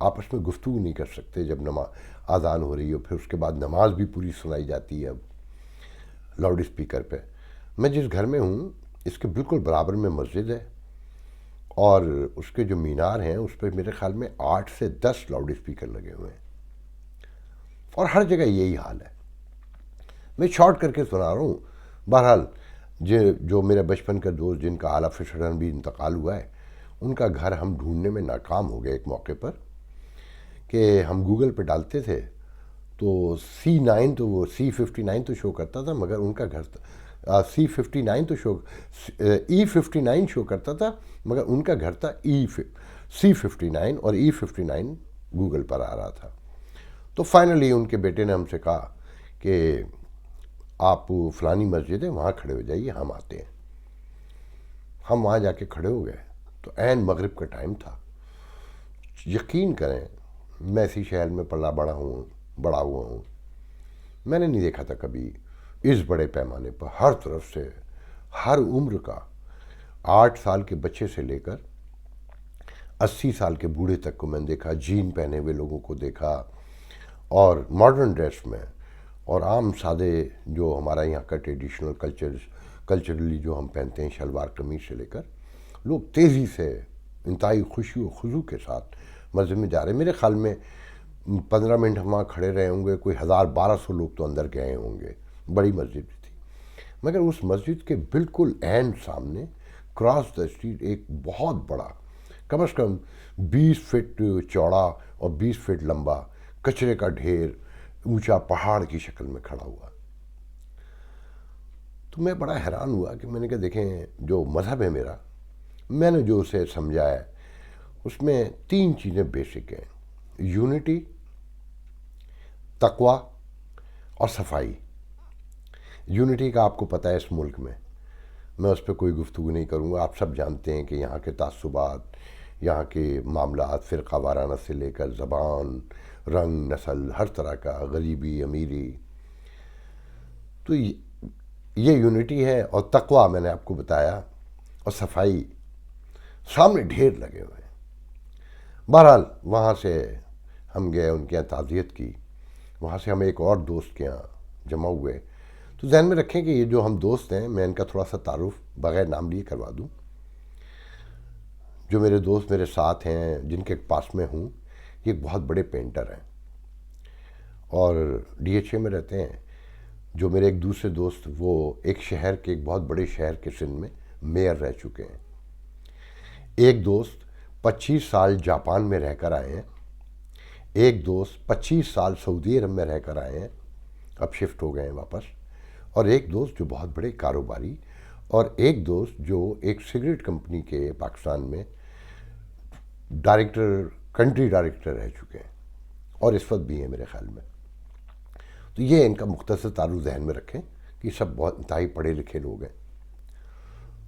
آپس میں گفتگو نہیں کر سکتے جب اذان ہو رہی ہو، پھر اس کے بعد نماز بھی پوری سنائی جاتی ہے اب لاؤڈ اسپیکر پہ. میں جس گھر میں ہوں اس کے بالکل برابر میں مسجد ہے، اور اس کے جو مینار ہیں اس پہ میرے خیال میں 8 سے 10 لاؤڈ اسپیکر لگے ہوئے ہیں، اور ہر جگہ یہی حال ہے. میں شارٹ کر کے سنا رہا ہوں. بہرحال جو میرے بچپن کا دوست جن کا اعلیٰ فشرن بھی انتقال ہوا ہے، ان کا گھر ہم ڈھونڈنے میں ناکام ہو گئے ایک موقع پر، کہ ہم گوگل پہ ڈالتے تھے تو C9 تو وہ C59 تو شو کرتا تھا، مگر ان کا گھر C59 تو E59 شو کرتا تھا، مگر ان کا گھر تھا C59، اور E59 گوگل پر آ رہا تھا. تو فائنلی ان کے بیٹے نے ہم سے کہا کہ آپ فلانی مسجد ہے وہاں کھڑے ہو جائیے، ہم آتے ہیں. ہم وہاں جا کے کھڑے ہو گئے تو عین مغرب کا ٹائم تھا. یقین کریں میں اسی شہر میں پلا بڑا ہوا ہوں، میں نے نہیں دیکھا تھا کبھی اس بڑے پیمانے پر ہر طرف سے ہر عمر کا، 8 سال کے بچے سے لے کر 80 سال کے بوڑھے تک کو میں نے دیکھا. جین پہنے ہوئے لوگوں کو دیکھا، اور ماڈرن ڈریس میں، اور عام سادے جو ہمارا یہاں کا ٹریڈیشنل کلچرلی جو ہم پہنتے ہیں شلوار قمیض سے لے کر، لوگ تیزی سے انتہائی خوشی و خضوع کے ساتھ مسجد میں جا رہے ہیں. میرے خیال میں 15 منٹ ہم وہاں کھڑے رہے ہوں گے، کوئی 1000-1200 لوگ تو اندر گئے ہوں گے. بڑی مسجد بھی تھی، مگر اس مسجد کے بالکل عین سامنے کراس دا اسٹریٹ ایک بہت بڑا، کم از کم 20 فٹ چوڑا اور 20 فٹ لمبا کچرے کا ڈھیر اونچا پہاڑ کی شکل میں کھڑا ہوا. تو میں بڑا حیران ہوا کہ میں نے کہا دیکھیں جو مذہب ہے میرا، میں نے جو اسے سمجھا ہے اس میں 3 چیزیں بیسک ہیں: یونٹی، تقوی اور صفائی. یونٹی کا آپ کو پتہ ہے اس ملک میں اس پہ کوئی گفتگو نہیں کروں گا. آپ سب جانتے ہیں کہ یہاں کے تعصبات، یہاں کے معاملات فرقہ وارانہ سے لے کر زبان، رنگ، نسل، ہر طرح کا، غریبی، امیری. تو یہ یونٹی ہے. اور تقوی میں نے آپ کو بتایا، اور صفائی. سامنے ڈھیر لگے ہوئے ہیں. بہرحال وہاں سے ہم گئے، ان کے یہاں تعزیت کی. وہاں سے ہم ایک اور دوست کے یہاں جمع ہوئے. تو ذہن میں رکھیں کہ یہ جو ہم دوست ہیں، میں ان کا تھوڑا سا تعارف بغیر نام لیے کروا دوں. جو میرے دوست میرے ساتھ ہیں، جن کے پاس میں ہوں، یہ ایک بہت بڑے پینٹر ہیں اور DHA میں رہتے ہیں. جو میرے ایک دوسرے دوست، وہ ایک شہر کے، ایک بہت بڑے شہر کے سندھ میں میئر رہ چکے ہیں. ایک دوست 25 سال جاپان میں رہ کر آئے ہیں. ایک دوست 25 سال سعودی عرب میں رہ کر آئے ہیں، اب شفٹ ہو گئے ہیں واپس. اور ایک دوست جو بہت بڑے کاروباری، اور ایک دوست جو ایک سگریٹ کمپنی کے پاکستان میں کنٹری ڈائریکٹر رہ چکے ہیں، اور اس وقت بھی ہیں میرے خیال میں. تو یہ ان کا مختصر تعارف ذہن میں رکھیں کہ یہ سب بہت انتہائی پڑھے لکھے لوگ ہیں.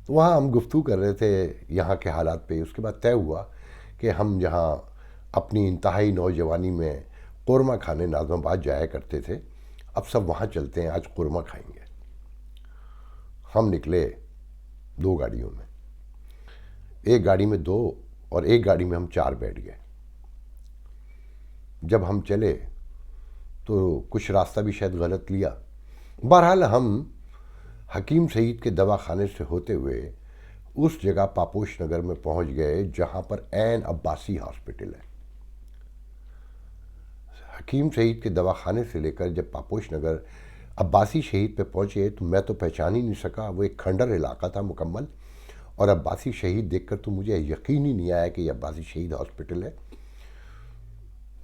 تو وہاں ہم گفتگو کر رہے تھے یہاں کے حالات پہ. اس کے بعد طے ہوا کہ ہم جہاں اپنی انتہائی نوجوانی میں قورمہ کھانے ناظم آباد جایا کرتے تھے، اب سب وہاں چلتے ہیں، آج قورمہ کھائیں گے. ہم نکلے 2 گاڑیوں میں، ایک گاڑی میں 2 اور ایک گاڑی میں ہم 4 بیٹھ گئے. جب ہم چلے تو کچھ راستہ بھی شاید غلط لیا. بہرحال ہم حکیم سعید کے دواخانے سے ہوتے ہوئے اس جگہ پاپوش نگر میں پہنچ گئے جہاں پر عین عباسی ہاسپٹل ہے. حکیم سعید کے دواخانے سے لے کر جب پاپوش نگر عباسی شہید پہ پہنچے تو میں تو پہچان ہی نہیں سکا. وہ ایک کھنڈر علاقہ تھا مکمل، اور عباسی شہید دیکھ کر تو مجھے یقین ہی نہیں آیا کہ یہ عباسی شہید ہاسپٹل ہے.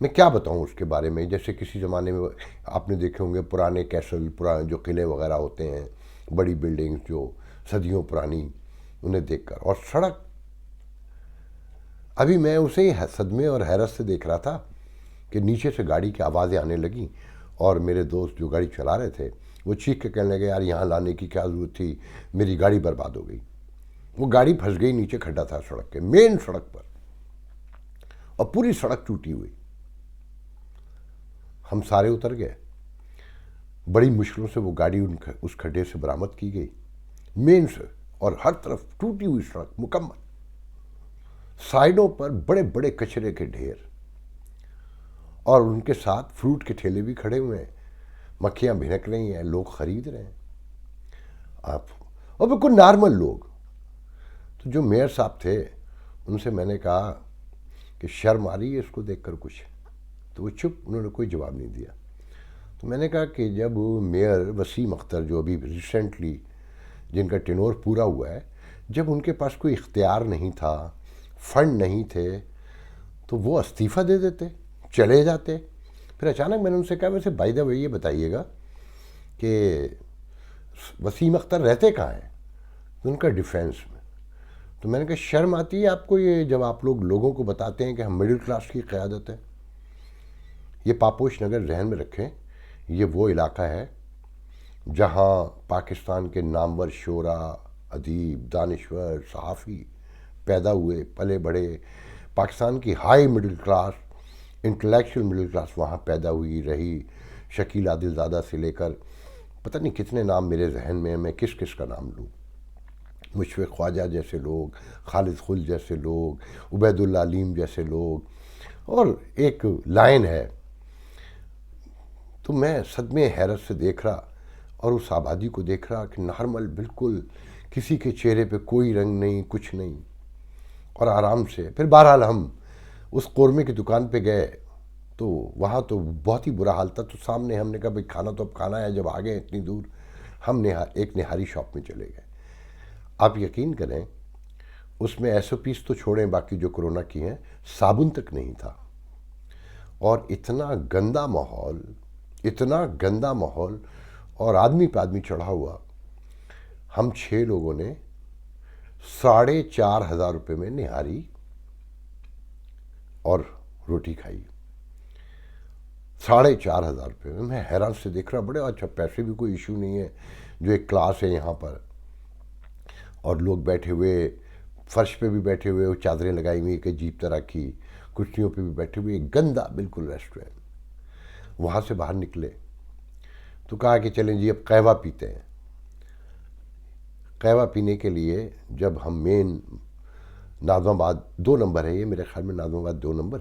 میں کیا بتاؤں اس کے بارے میں. جیسے کسی زمانے میں آپ نے دیکھے ہوں گے پرانے کیسل، پرانے جو قلعے وغیرہ ہوتے ہیں، بڑی بلڈنگز جو صدیوں پرانی، انہیں دیکھ کر. اور سڑک، ابھی میں اسے ہی صدمے اور حیرت سے دیکھ رہا تھا کہ نیچے سے گاڑی کی آوازیں آنے لگیں، اور میرے دوست جو گاڑی چلا رہے تھے وہ چیخ کے کہنے لگے یار یہاں لانے کی کیا ضرورت تھی، میری گاڑی برباد ہو گئی. وہ گاڑی پھنس گئی، نیچے کھڈا تھا سڑک کے، مین سڑک پر، اور پوری سڑک ٹوٹی ہوئی. ہم سارے اتر گئے. بڑی مشکلوں سے وہ گاڑی اس کھڈے سے برآمد کی گئی، مین سے. اور ہر طرف ٹوٹی ہوئی سڑک مکمل، سائڈوں پر بڑے بڑے کچرے کے ڈھیر. اور ان کے ساتھ فروٹ کے ٹھیلے بھی کھڑے ہوئے ہیں، مکھیاں بھنک رہی ہیں، لوگ خرید رہے ہیں آپ، اور بالکل نارمل لوگ۔ تو جو میئر صاحب تھے ان سے میں نے کہا کہ شرم آ رہی ہے اس کو دیکھ کر کچھ؟ تو وہ چپ، انہوں نے کوئی جواب نہیں دیا۔ تو میں نے کہا کہ جب میئر وسیم اختر جو ابھی ریسنٹلی جن کا ٹینور پورا ہوا ہے، جب ان کے پاس کوئی اختیار نہیں تھا، فنڈ نہیں تھے، تو وہ استعفیٰ دے دیتے، چلے جاتے۔ پھر اچانک میں نے ان سے کہا ویسے بائی دا وے یہ بتائیے گا کہ وسیم اختر رہتے کہاں ہیں؟ تو ان کا ڈیفینس میں۔ تو میں نے کہا شرم آتی ہے آپ کو یہ جب آپ لوگوں کو بتاتے ہیں کہ ہم مڈل کلاس کی قیادت ہے؟ یہ پاپوش نگر ذہن میں رکھیں، یہ وہ علاقہ ہے جہاں پاکستان کے نامور شعراء، ادیب، دانشور، صحافی پیدا ہوئے، پلے بڑھے۔ پاکستان کی high middle class, intellectual middle class وہاں پیدا ہوئی رہی، شکیل عادل زادہ سے لے کر پتہ نہیں کتنے نام میرے ذہن میں، میں کس کس کا نام لوں، مشفق خواجہ جیسے لوگ، خالد خل جیسے لوگ، عبید اللہ علیم جیسے لوگ، اور ایک لائن ہے۔ تو میں صدمے حیرت سے دیکھ رہا اور اس آبادی کو دیکھ رہا کہ نارمل، بالکل کسی کے چہرے پہ کوئی رنگ نہیں، کچھ نہیں، اور آرام سے۔ پھر بہرحال ہم اس قورمے کی دکان پہ گئے تو وہاں تو بہت ہی برا حال تھا، تو سامنے ہم نے کہا بھائی کھانا تو اب کھانا ہے، جب آ گئے اتنی دور، ہم ایک نہاری شاپ میں چلے گئے۔ آپ یقین کریں اس میں ایس او پیز تو چھوڑیں، باقی جو کرونا کی ہیں، صابن تک نہیں تھا، اور اتنا گندا ماحول، اتنا گندا ماحول، اور آدمی پہ آدمی چڑھا ہوا۔ ہم 6 لوگوں نے 4,500 روپے میں نہاری اور روٹی کھائی، 4,500 روپے میں۔ میں حیران سے دیکھ رہا، بڑے اچھا، پیسے بھی کوئی ایشو نہیں ہے، جو ایک کلاس ہے یہاں پر، اور لوگ بیٹھے ہوئے فرش پہ بھی بیٹھے ہوئے، وہ چادریں لگائی ہوئی کہ جیپ طرح کی، کرسیوں پہ بھی بیٹھے ہوئے، گندا بالکل ریسٹورینٹ۔ وہاں سے باہر نکلے تو کہا کہ چلیں جی اب قہوہ پیتے ہیں۔ قہوہ پینے کے لیے جب ہم مین ناظم آباد 2 نمبر ہے یہ میرے خیال میں، ناظم آباد 2 نمبر،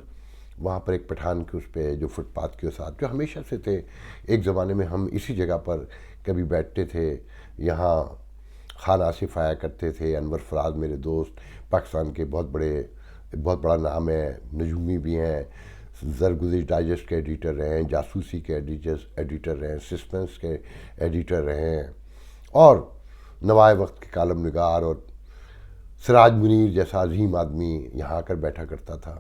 وہاں پر ایک پٹھان کے اس پہ جو فٹ پاتھ کے ساتھ، جو ہمیشہ سے تھے، ایک زمانے میں ہم اسی جگہ پر کبھی بیٹھتے تھے، یہاں خان آصف آیا کرتے تھے، انور فراز میرے دوست، پاکستان کے بہت بڑا نام ہے، نجومی بھی ہیں، زرگزش ڈائجسٹ کے ایڈیٹر رہے ہیں، جاسوسی کے ایڈیٹر رہے ہیں، سسپنس کے ایڈیٹر رہے ہیں، اور نوائے وقت کے کالم نگار، اور سراج منیر جیسا عظیم آدمی یہاں آ کر بیٹھا کرتا تھا،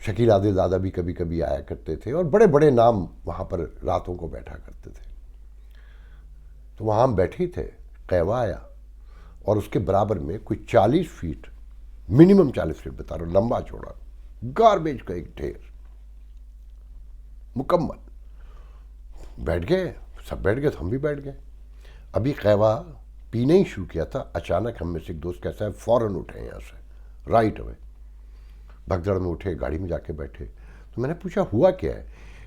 شکیل عادل زادہ بھی کبھی کبھی آیا کرتے تھے، اور بڑے بڑے نام وہاں پر راتوں کو بیٹھا کرتے تھے۔ تو وہاں ہم بیٹھے تھے، قہوہ آیا، اور اس کے برابر میں کوئی 40 فیٹ، منیمم 40 فیٹ بتا رہا ہوں، لمبا چوڑا گاربیج کا ایک ڈھیر مکمل۔ بیٹھ گئے، سب بیٹھ گئے تو ہم بھی بیٹھ گئے۔ ابھی قہوہ پینے ہی شروع کیا تھا، اچانک ہم میں سے ایک دوست کہتا ہے فوراً اٹھے یہاں سے، رائٹ اوے، بھگدڑ میں اٹھے، گاڑی میں جا کے بیٹھے۔ تو میں نے پوچھا ہوا کیا ہے؟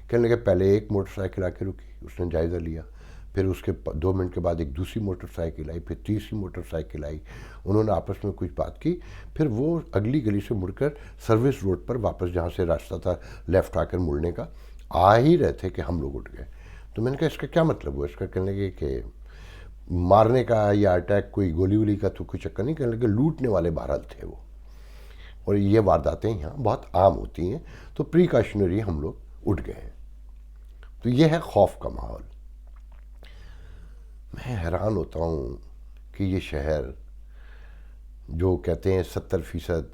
کہنے لگے پہلے ایک موٹر سائیکل آ کے رکی، اس نے جائزہ لیا، پھر اس کے 2 منٹ کے بعد ایک دوسری موٹر سائیکل آئی، پھر تیسری موٹر سائیکل آئی، انہوں نے آپس میں کچھ بات کی، پھر وہ اگلی گلی سے مڑ کر سروس روڈ پر واپس جہاں سے راستہ تھا لیفٹ آ کر مڑنے کا، آ ہی رہے تھے کہ ہم لوگ اٹھ گئے۔ تو میں نے کہا اس کا کیا مطلب ہوا؟ اس کا کہنے لگے کہ مارنے کا یا اٹیک کوئی گولی وولی کا تو کوئی چکر نہیں، کہنے لگے لوٹنے والے بہرحال تھے وہ، اور یہ وارداتیں یہاں بہت عام ہوتی ہیں، تو پریکاشنری ہم لوگ اٹھ گئے ہیں۔ تو یہ ہے خوف کا ماحول۔ میں حیران ہوتا ہوں کہ یہ شہر جو کہتے ہیں 70%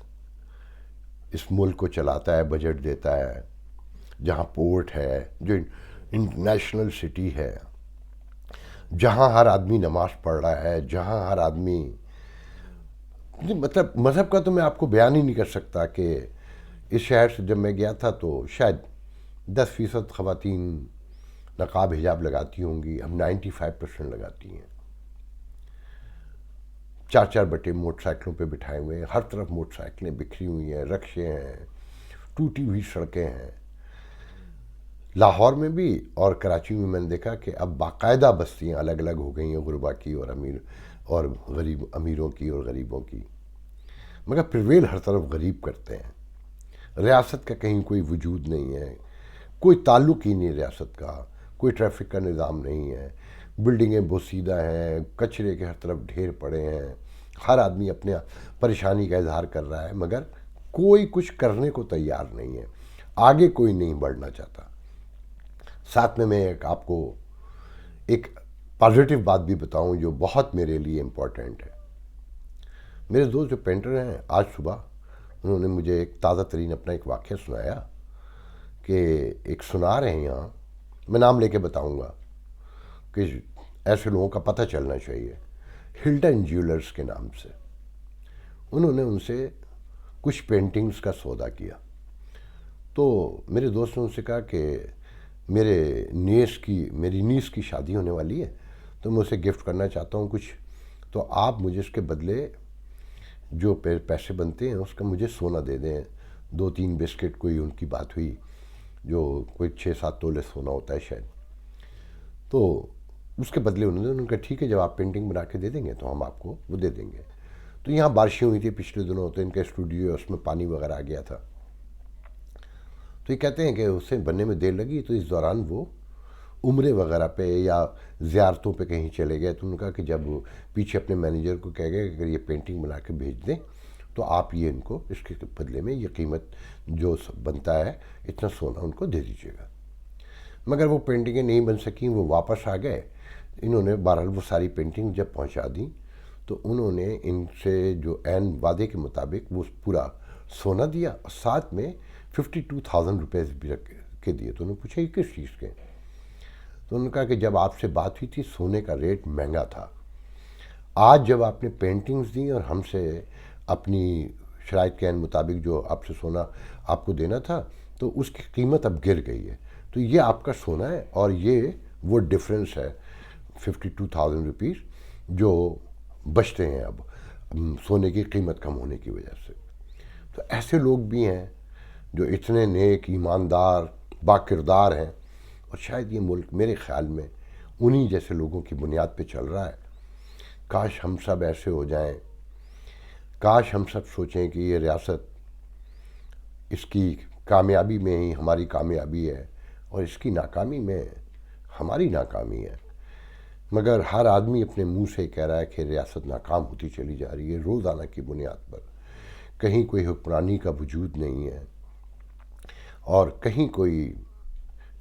اس ملک کو چلاتا ہے، بجٹ دیتا ہے، جہاں پورٹ ہے، جو انٹرنیشنل سٹی ہے، جہاں ہر آدمی نماز پڑھ رہا ہے، جہاں ہر آدمی، مطلب مذہب کا تو میں آپ کو بیان ہی نہیں کر سکتا کہ اس شہر سے جب میں گیا تھا تو شاید 10% خواتین نقاب حجاب لگاتی ہوں گی، اب 95% لگاتی ہیں۔ 4 بٹے موٹر سائیکلوں پہ بٹھائے ہوئے ہیں، ہر طرف موٹر سائیکلیں بکھری ہوئی ہیں، رکشے ہیں، ٹوٹی ہوئی سڑکیں ہیں۔ لاہور میں بھی اور کراچی میں نے دیکھا کہ اب باقاعدہ بستیاں الگ الگ ہو گئی ہیں، غربا کی اور غریب، امیروں کی اور غریبوں کی، مگر پرویل ہر طرف غریب کرتے ہیں۔ ریاست کا کہیں کوئی وجود نہیں ہے، کوئی تعلق ہی نہیں ریاست کا، کوئی ٹریفک کا نظام نہیں ہے، بلڈنگیں بوسیدہ ہیں، کچرے کے ہر طرف ڈھیر پڑے ہیں، ہر آدمی اپنے پریشانی کا اظہار کر رہا ہے، مگر کوئی کچھ کرنے کو تیار نہیں ہے، آگے کوئی نہیں بڑھنا چاہتا۔ ساتھ میں آپ کو ایک پازیٹیو بات بھی بتاؤں جو بہت میرے لیے امپورٹنٹ ہے۔ میرے دوست جو پینٹر ہیں، آج صبح انہوں نے مجھے ایک تازہ ترین اپنا ایک واقعہ سنایا کہ ایک سنار ہیں یہاں، میں نام لے کے بتاؤں گا کہ ایسے لوگوں کا پتہ چلنا چاہیے، ہلٹن جیولرز کے نام سے۔ انہوں نے ان سے کچھ پینٹنگز کا سودا کیا، تو میرے دوست نے ان سے کہا کہ میری نیس کی شادی ہونے والی ہے، تو میں اسے گفٹ کرنا چاہتا ہوں کچھ، تو آپ مجھے اس کے بدلے جو پیسے بنتے ہیں اس کا مجھے سونا دے دیں، 2-3 بسکٹ، کوئی ان کی بات ہوئی جو کوئی 6-7 تولے سونا ہوتا ہے شاید، تو اس کے بدلے انہوں نے کہا ٹھیک ہے، جب آپ پینٹنگ بنا کے دے دیں گے تو ہم آپ کو وہ دے دیں گے۔ تو یہاں بارشیں ہوئی تھی پچھلے دنوں، تو ان کا اسٹوڈیو ہے، اس میں پانی وغیرہ آ گیا تھا، تو یہ کہتے ہیں کہ اسے بننے میں دیر لگی، تو اس دوران وہ عمرے وغیرہ پہ یا زیارتوں پہ کہیں چلے گئے، تو انہوں نے کہا کہ جب پیچھے اپنے مینیجر کو کہہ گئے کہ اگر یہ پینٹنگ بنا کے بھیج دیں تو آپ یہ ان کو اس کے بدلے میں یہ قیمت جو بنتا ہے اتنا سونا ان کو دے دیجیے گا۔ مگر وہ پینٹنگیں نہیں بن سکیں، وہ واپس آ گئے۔ انہوں نے بہرحال وہ ساری پینٹنگ جب پہنچا دیں تو انہوں نے ان سے جو عین وعدے کے مطابق وہ پورا سونا دیا، اور ساتھ میں 52,000 روپیز بھی رکھ کے دیے۔ تو انہوں نے پوچھا یہ کس چیز کے؟ تو انہوں نے کہا کہ جب آپ سے بات ہوئی تھی سونے کا ریٹ مہنگا تھا، آج جب آپ نے پینٹنگز دیں اور ہم سے اپنی شرائط کے عین مطابق جو آپ سے سونا آپ کو دینا تھا تو اس کی قیمت اب گر گئی ہے، تو یہ آپ کا سونا ہے اور یہ وہ ڈفرینس ہے 52,000 روپیز جو بچتے ہیں اب سونے کی قیمت کم ہونے کی وجہ سے۔ تو ایسے لوگ بھی ہیں جو اتنے نیک، ایماندار، با کردار ہیں، اور شاید یہ ملک میرے خیال میں انہی جیسے لوگوں کی بنیاد پہ چل رہا ہے۔ کاش ہم سب ایسے ہو جائیں، کاش ہم سب سوچیں کہ یہ ریاست، اس کی کامیابی میں ہی ہماری کامیابی ہے اور اس کی ناکامی میں ہماری ناکامی ہے، مگر ہر آدمی اپنے منہ سے کہہ رہا ہے کہ ریاست ناکام ہوتی چلی جا رہی ہے روزانہ کی بنیاد پر، کہیں کوئی حکمرانی کا وجود نہیں ہے اور کہیں کوئی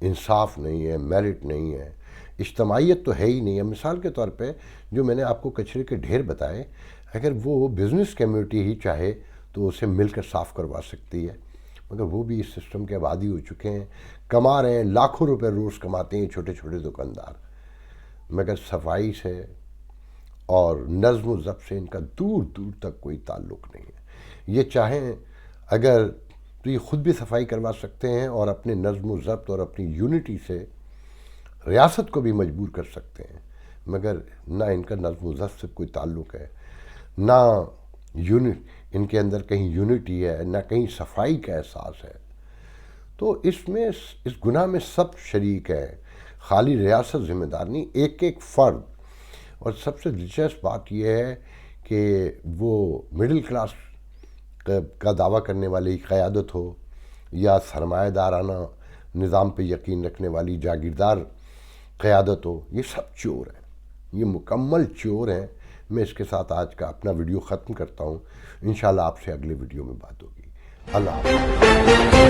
انصاف نہیں ہے، میرٹ نہیں ہے، اجتماعیت تو ہے ہی نہیں ہے۔ مثال کے طور پہ جو میں نے آپ کو کچرے کے ڈھیر بتائے، اگر وہ بزنس کمیونٹی ہی چاہے تو اسے مل کر صاف کروا سکتی ہے، مگر وہ بھی اس سسٹم کے عادی ہو چکے ہیں، کما رہے ہیں، لاکھوں روپے روز کماتے ہیں چھوٹے چھوٹے دکاندار، مگر صفائی سے اور نظم و ضبط سے ان کا دور دور تک کوئی تعلق نہیں ہے۔ یہ چاہیں اگر تو یہ خود بھی صفائی کروا سکتے ہیں اور اپنے نظم و ضبط اور اپنی یونٹی سے ریاست کو بھی مجبور کر سکتے ہیں، مگر نہ ان کا نظم و ضبط سے کوئی تعلق ہے، نہ ان کے اندر کہیں یونٹی ہے، نہ کہیں صفائی کا احساس ہے۔ تو اس گناہ میں سب شریک ہیں، خالی ریاست ذمہ دار نہیں، ایک ایک فرد۔ اور سب سے دلچسپ بات یہ ہے کہ وہ مڈل کلاس کا دعویٰ کرنے والی قیادت ہو یا سرمایہ دارانہ نظام پہ یقین رکھنے والی جاگیردار قیادت ہو، یہ سب چور ہیں، یہ مکمل چور ہیں۔ میں اس کے ساتھ آج کا اپنا ویڈیو ختم کرتا ہوں، انشاءاللہ آپ سے اگلے ویڈیو میں بات ہوگی۔ اللہ حافظ۔